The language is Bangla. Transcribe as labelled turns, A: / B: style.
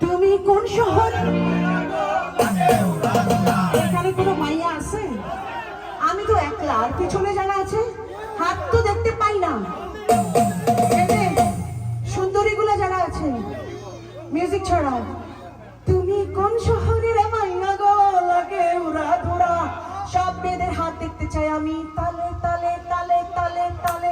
A: তুমি কোন শহর? এখানে কোনো মাইয়া আছে? আমি তো একলা, আর পিছনে যারা আছে হাত তো দেখতে পাই না। সুন্দরীগুলো যারা আছে মিউজিক ছড়াও। তুমি কোন শহরের মাইয়া গো, লাগে উড়া ধরা, সব মেয়েদের হাত দেখতে চাই আমি, তালে তালে তালে তালে তালে।